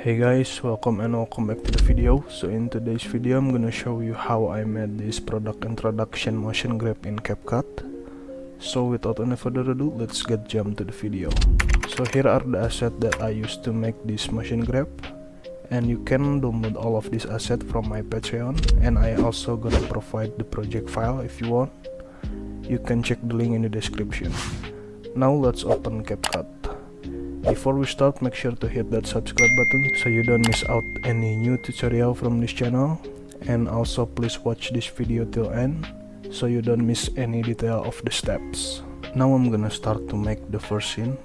Hey guys, welcome back to the video. So in today's video I'm gonna show you how I made this product introduction motion graph in Capcut. So without any further ado, let's get jump to the video. So here are the assets that I used to make this motion graph, and you can download all of these assets from my Patreon, and I also gonna provide the project file if you want. You can check the link in the description. Now let's open Capcut. Before we start, make sure to hit that subscribe button so you don't miss out any new tutorial from this channel, and also please watch this video till end so you don't miss any detail of the steps. Now I'm gonna start to make the first scene.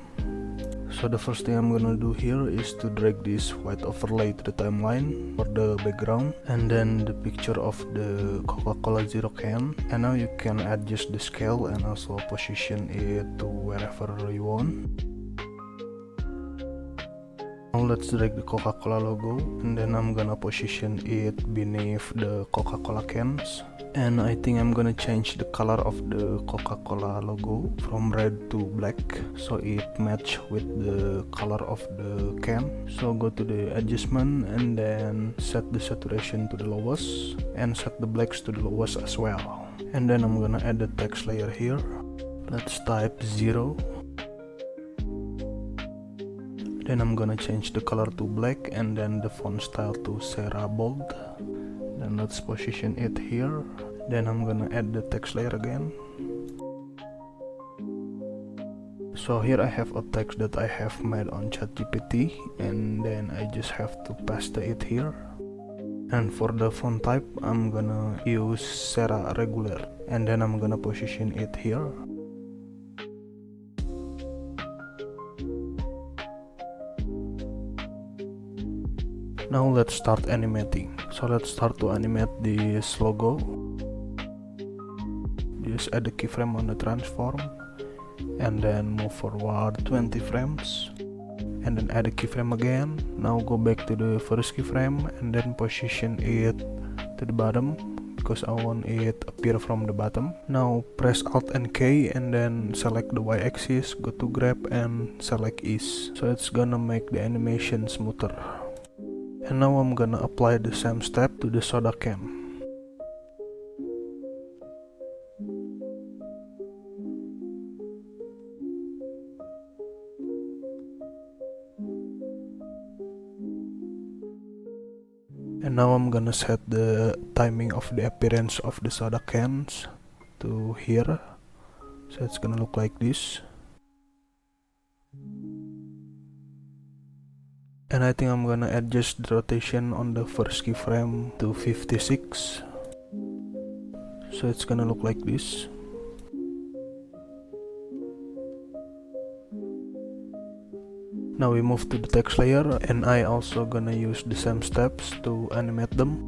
So the first thing I'm gonna do here is to drag this white overlay to the timeline for the background, and then the picture of the Coca-Cola Zero can, and now you can adjust the scale and also position it to wherever you want. Now let's drag the Coca-Cola logo, and then I'm gonna position it beneath the Coca-Cola cans. And I think I'm gonna change the color of the Coca-Cola logo from red to black so it match with the color of the can. So go to the adjustment and then set the saturation to the lowest and set the blacks to the lowest as well. And then I'm gonna add the text layer here. Let's type 0. Then I'm gonna change the color to black and then the font style to Serra Bold. Then let's position it here. Then I'm gonna add the text layer again. So here I have a text that I have made on ChatGPT, and then I just have to paste it here. And for the font type, I'm gonna use Serra Regular, and then I'm gonna position it here. Now let's start animating. So let's start to animate this logo. Just add a keyframe on the transform, and then move forward 20 frames, and then add a keyframe again. Now go back to the first keyframe and then position it to the bottom because I want it appear from the bottom. Now press Alt and K and then select the Y-axis, go to grab and select ease. So it's gonna make the animation smoother. And now I'm gonna apply the same step to the soda can. And now I'm gonna set the timing of the appearance of the soda cans to here. So it's gonna look like this. And I think I'm gonna adjust the rotation on the first keyframe to 56. So it's gonna look like this. Now we move to the text layer, and I also gonna use the same steps to animate them.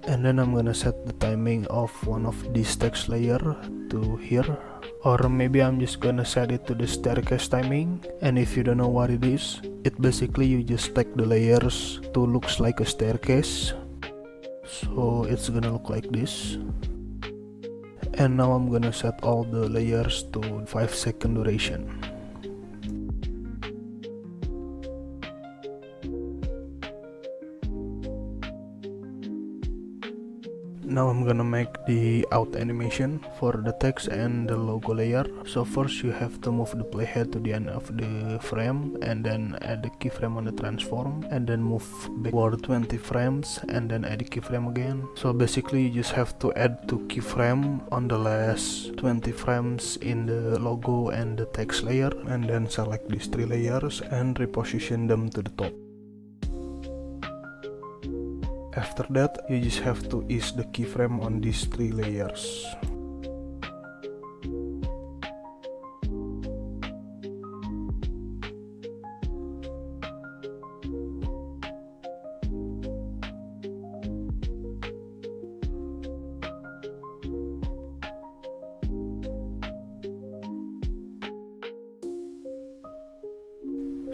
And then I'm gonna set the timing of one of these text layer to here, or maybe I'm just gonna set it to the staircase timing. And if you don't know what it is, it basically you just stack the layers to looks like a staircase. So it's gonna look like this. And now I'm gonna set all the layers to 5-second duration. Now I'm gonna make the out animation for the text and the logo layer. So first you have to move the playhead to the end of the frame, and then add the keyframe on the transform, and then move backward 20 frames and then add the keyframe again. So basically you just have to add 2 keyframe on the last 20 frames in the logo and the text layer, and then select these 3 layers and reposition them to the top. After that, you just have to ease the keyframe on these 3 layers.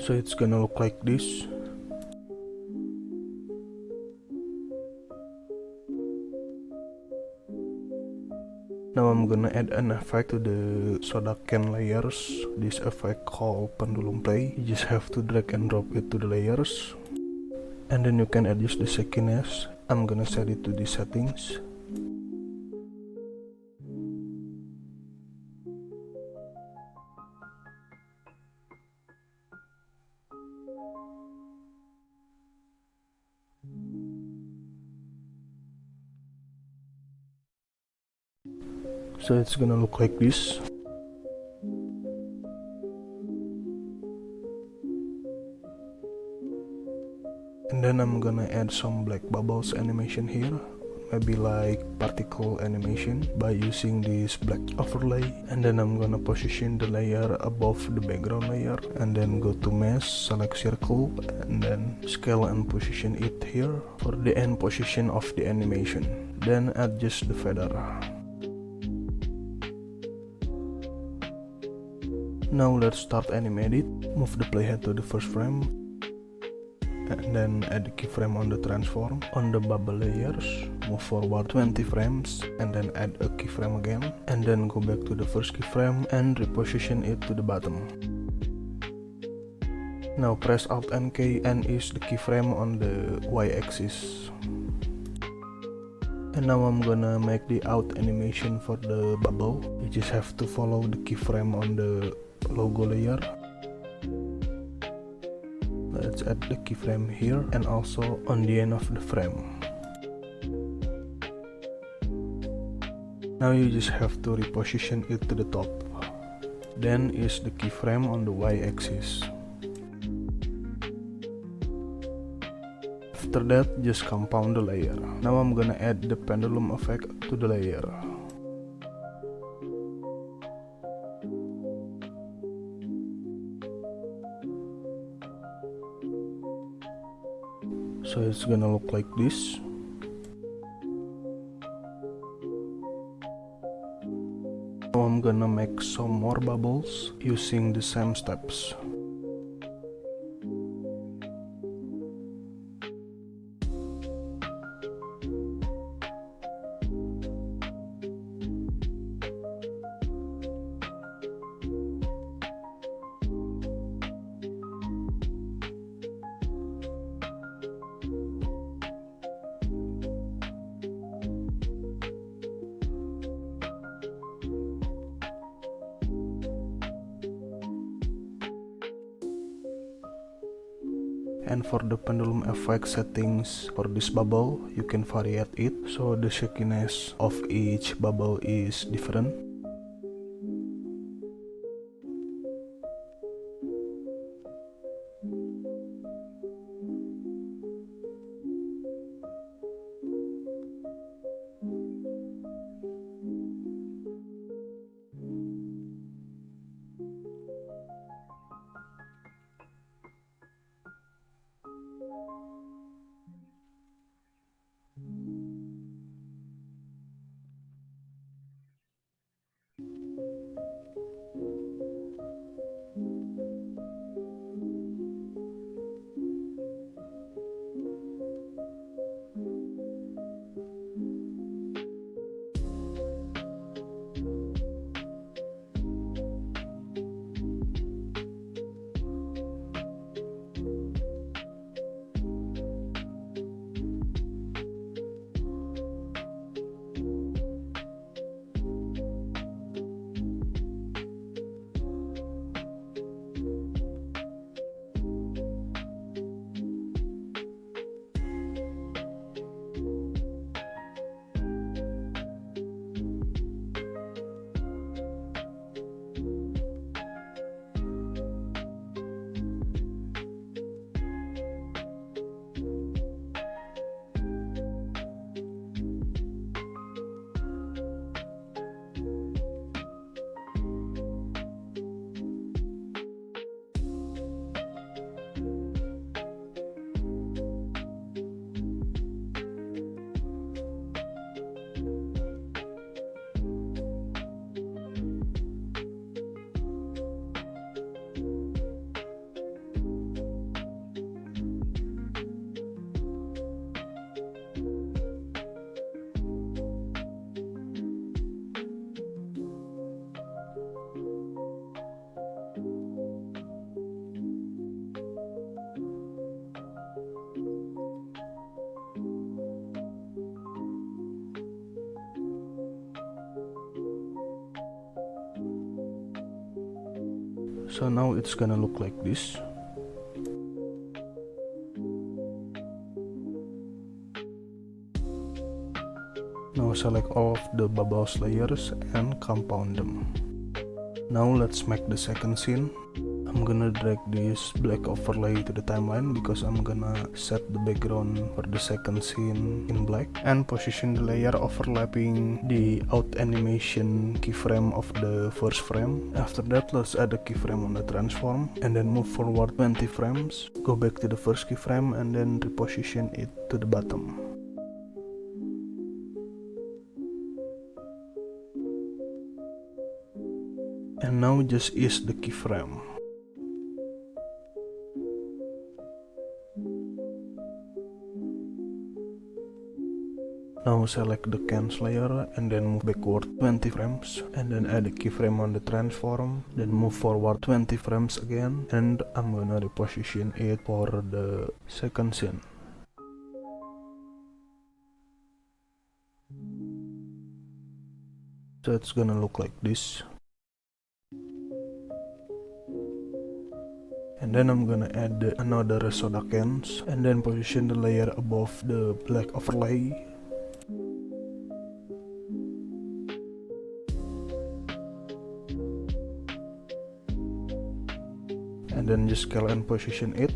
So it's gonna look like this. Now I'm gonna add an effect to the soda can layers. This effect called pendulum play. You just have to drag and drop it to the layers. And then you can adjust the shakiness. I'm gonna set it to the settings. So it's gonna look like this. And then I'm gonna add some black bubbles animation here, maybe like particle animation, by using this black overlay. And then I'm gonna position the layer above the background layer, and then go to mesh, select circle, and then scale and position it here for the end position of the animation. Then adjust the feather. Now let's start animate it. Move the playhead to the first frame, and then add the keyframe on the transform. On the bubble layers, move forward 20 frames, and then add a keyframe again, and then go back to the first keyframe and reposition it to the bottom. Now press Alt and K and ease the keyframe on the Y-axis. And now I'm gonna make the out animation for the bubble. You just have to follow the keyframe on the logo layer. Let's add the keyframe here and also on the end of the frame. Now you just have to reposition it to the top. Then is the keyframe on the Y-axis. After that, just compound the layer. Now I'm gonna add the pendulum effect to the layer. So it's gonna look like this. Now I'm gonna make some more bubbles using the same steps. And for the pendulum effect settings for this bubble, you can variate it so the shakiness of each bubble is different. So now it's gonna look like this. Now select all of the bubbles layers and compound them. Now let's make the second scene. I'm gonna drag this black overlay to the timeline because I'm gonna set the background for the second scene in black and position the layer overlapping the out animation keyframe of the first frame. After that, let's add a keyframe on the transform and then move forward 20 frames. Go back to the first keyframe and then reposition it to the bottom. And now just ease the keyframe. Now select the cans layer and then move backward 20 frames and then add a keyframe on the transform, then move forward 20 frames again, and I'm gonna reposition it for the second scene. So it's gonna look like this. And then I'm gonna add another soda cans and then position the layer above the black overlay. And then just scale and position it.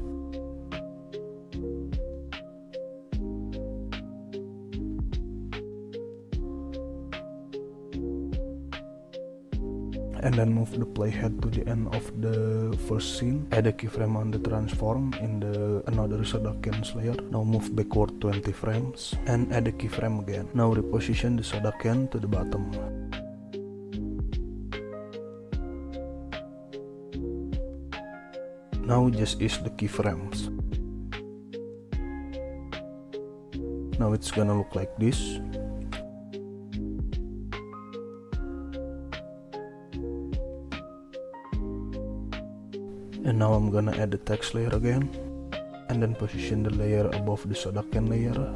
And then move the playhead to the end of the first scene. Add a keyframe on the transform in the another soda cans layer. Now move backward 20 frames and add a keyframe again. Now reposition the soda can to the bottom. Now just ease the keyframes. Now it's gonna look like this. And now I'm gonna add the text layer again and then position the layer above the soda can layer.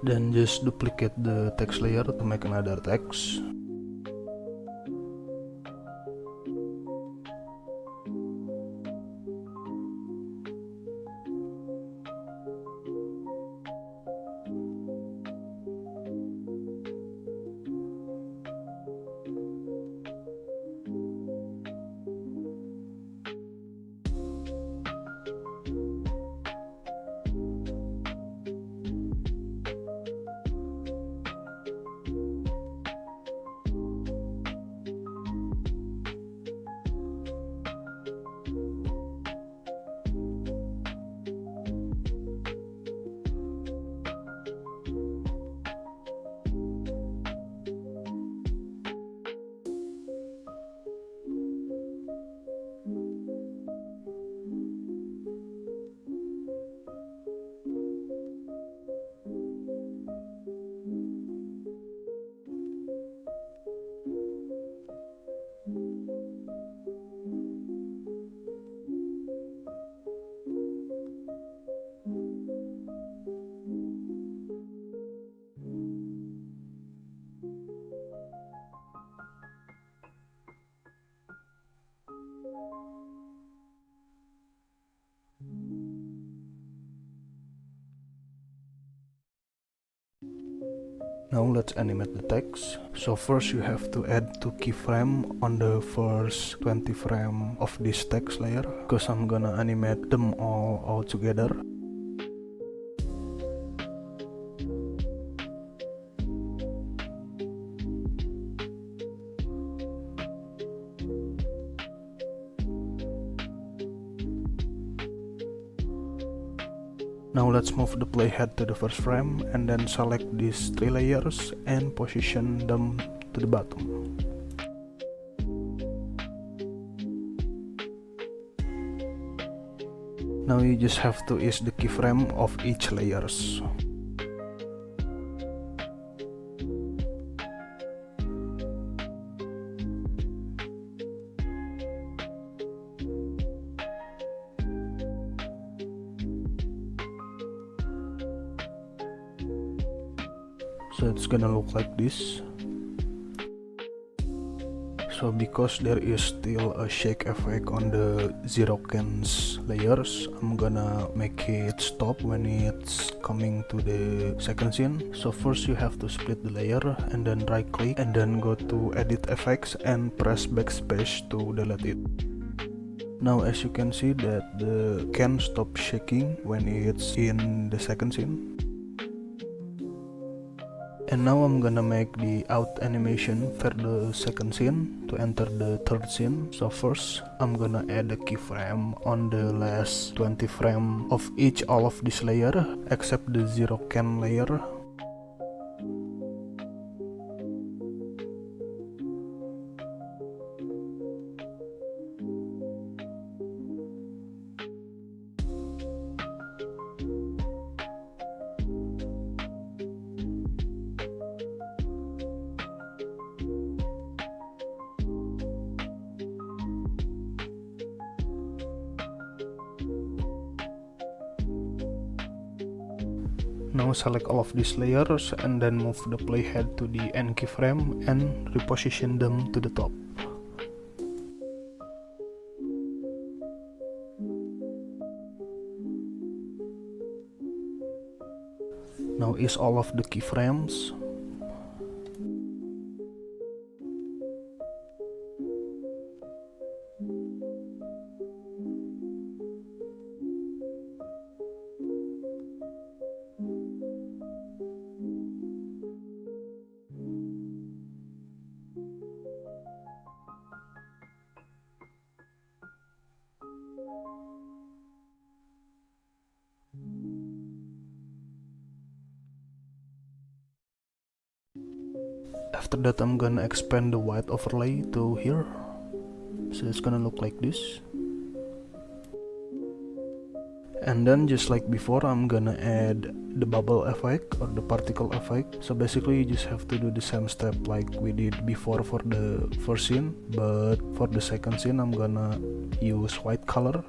Then just duplicate the text layer to make another text. Now let's animate the text. So first you have to add 2 keyframe on the first 20 frame of this text layer, because I'm gonna animate them all together. Now let's move the playhead to the first frame and then select these 3 layers and position them to the bottom. Now you just have to ease the keyframe of each layers. so it's gonna look like this. So because there is still a shake effect on the Zerocans layers, I'm gonna make it stop when it's coming to the second scene. So first you have to split the layer and then right click and then go to edit effects and press backspace to delete it. Now as you can see that the can stop shaking when it's in the second scene. And now I'm gonna make the out animation for the second scene to enter the third scene. So first I'm gonna add a keyframe on the last 20 frame of each all of this layer except the Zerocan layer. Now select all of these layers and then move the playhead to the end keyframe and reposition them to the top. Now is all of the keyframes. After that I'm gonna expand the white overlay to here, so it's gonna look like this. And then just like before I'm gonna add the bubble effect or the particle effect. So basically you just have to do the same step like we did before for the first scene, but for the second scene I'm gonna use white color.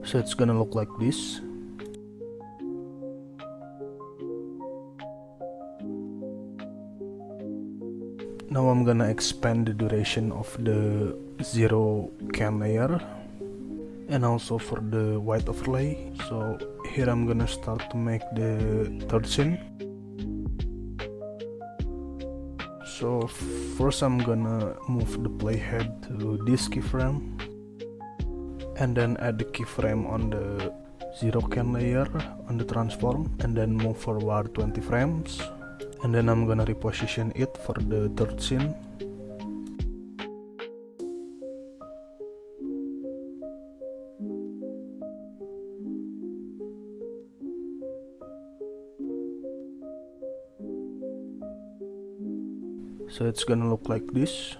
So it's gonna look like this. Now I'm gonna expand the duration of the zero can layer and also for the white overlay. So here I'm gonna start to make the third scene. So first I'm gonna move the playhead to this keyframe and then add the keyframe on the zero can layer on the transform and then move forward 20 frames. And then I'm gonna reposition it for the third scene. So it's gonna look like this.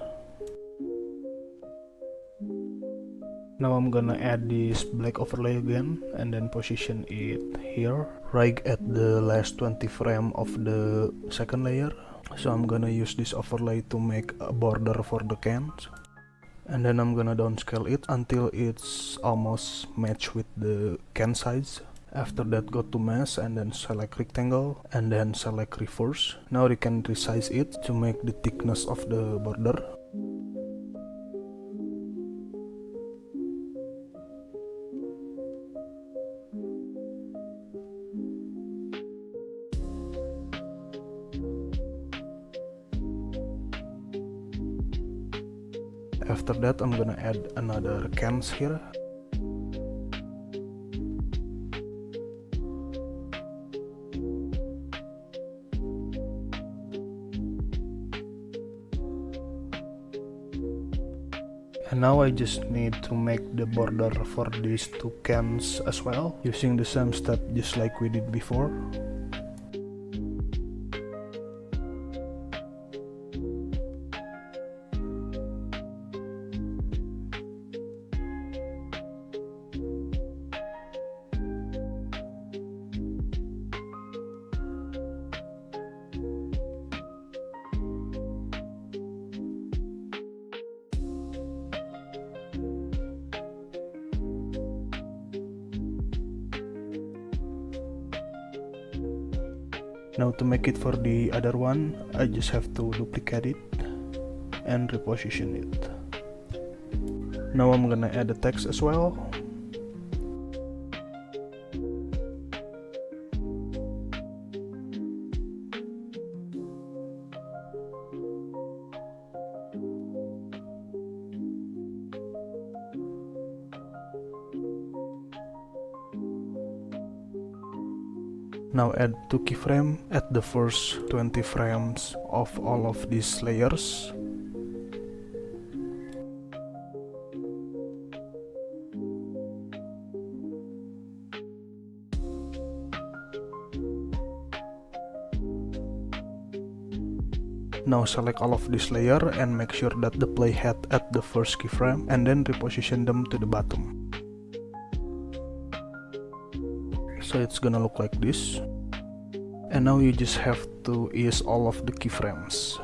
Now I'm gonna add this black overlay again and then position it here, right at the last 20 frame of the second layer. So I'm gonna use this overlay to make a border for the cans. And then I'm gonna downscale it until it's almost matched with the can size. After that, go to mesh and then select rectangle and then select reverse. Now we can resize it to make the thickness of the border. After that, I'm gonna add another cans here. And now I just need to make the border for these two cans as well, using the same step just like we did before. Now to make it for the other one, I just have to duplicate it and reposition it. Now I'm gonna add the text as well. Now add 2 keyframes at the first 20 frames of all of these layers. Now select all of this layer and make sure that the playhead at the first keyframe and then reposition them to the bottom. So it's gonna look like this. And now you just have to ease all of the keyframes.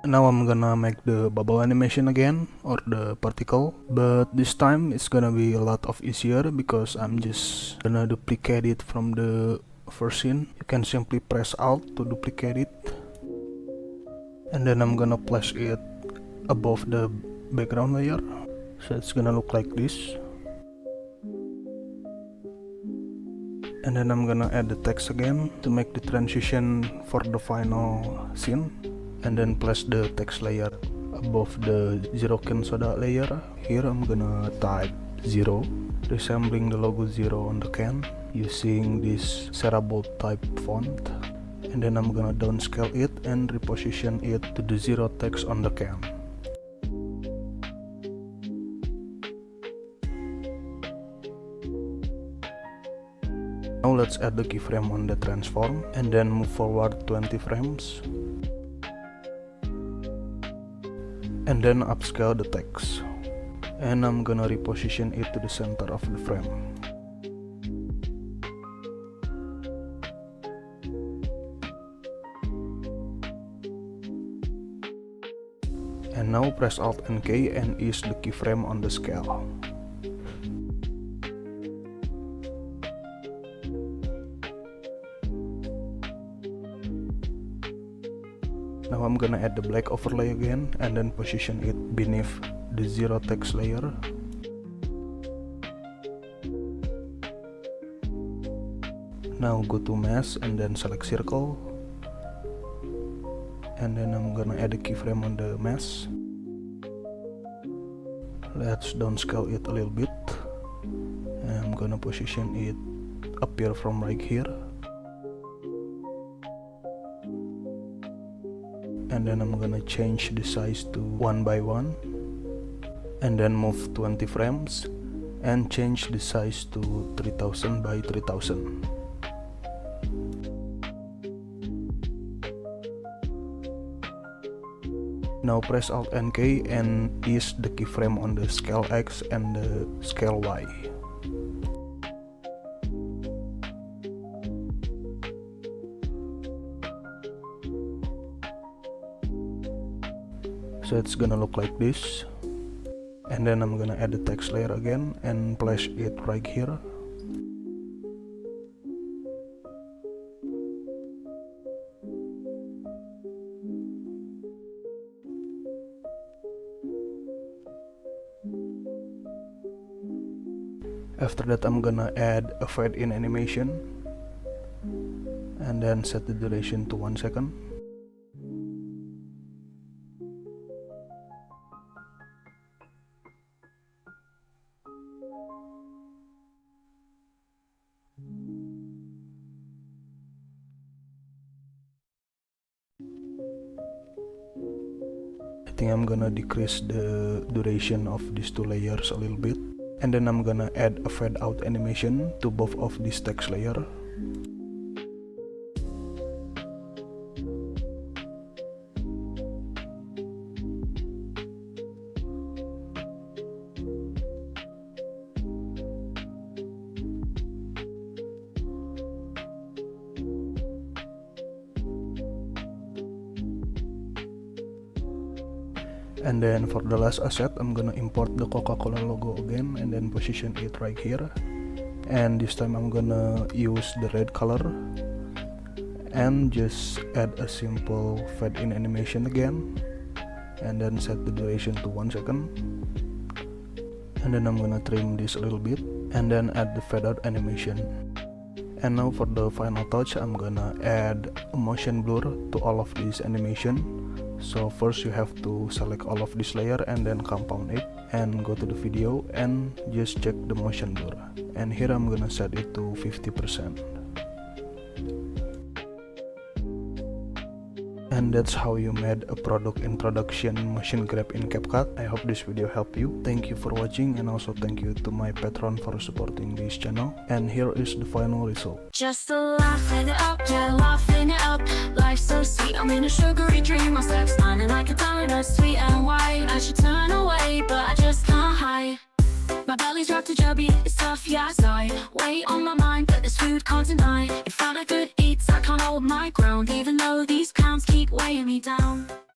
Now I'm gonna make the bubble animation again, or the particle, but this time it's gonna be a lot of easier because I'm just gonna duplicate it from the first scene. You can simply press Alt to duplicate it, and then I'm gonna place it above the background layer, so it's gonna look like this. And then I'm gonna add the text again to make the transition for the final scene. And then place the text layer above the zero can soda layer. Here I'm gonna type 0, resembling the logo 0 on the can, using this Cerebral type font. And then I'm gonna downscale it and reposition it to the 0 text on the can. Now let's add the keyframe on the transform and then move forward 20 frames. And then upscale the text. And I'm gonna reposition it to the center of the frame. And now press Alt and K and ease the keyframe on the scale. Now I'm gonna add the black overlay again and then position it beneath the zero text layer. Now go to mask and then select circle. And then I'm gonna add a keyframe on the mask. Let's downscale it a little bit. And I'm gonna position it appear from right here. And then I'm gonna change the size to 1 by 1. And then move 20 frames and change the size to 3000 by 3000. Now press Alt and K and ease the keyframe on the scale X and the scale Y. So it's gonna look like this. And then I'm gonna add the text layer again and place it right here. After that I'm gonna add a fade in animation and then set the duration to 1 second. I think I'm gonna decrease the duration of these two layers a little bit. And then I'm gonna add a fade out animation to both of these text layer. And then for the last asset, I'm gonna import the Coca-Cola logo again and then position it right here. And this time I'm gonna use the red color and just add a simple fade in animation again and then set the duration to 1 second. And then I'm gonna trim this a little bit and then add the fade out animation. And now for the final touch, I'm gonna add a motion blur to all of this animation. So first you have to select all of this layer and then compound it and go to the video and just check the motion blur. And here I'm gonna set it to 50%. And that's how you made a product introduction motion grab in Capcut. I hope this video helped you. Thank you for watching and also thank you to my patron for supporting this channel. And here is the final result. Just laughing it up, yeah, laughing it up. Life's so sweet, I'm in a sugary dream. My steps lining like a donut, sweet and white. I should turn away, but I just can't hide. My belly's wrapped a chubby, it's tough, yeah, I sigh. Weight on my mind, but this food can't deny. If I'm a good eats, I can't hold my ground. Even though these pounds keep weighing me down.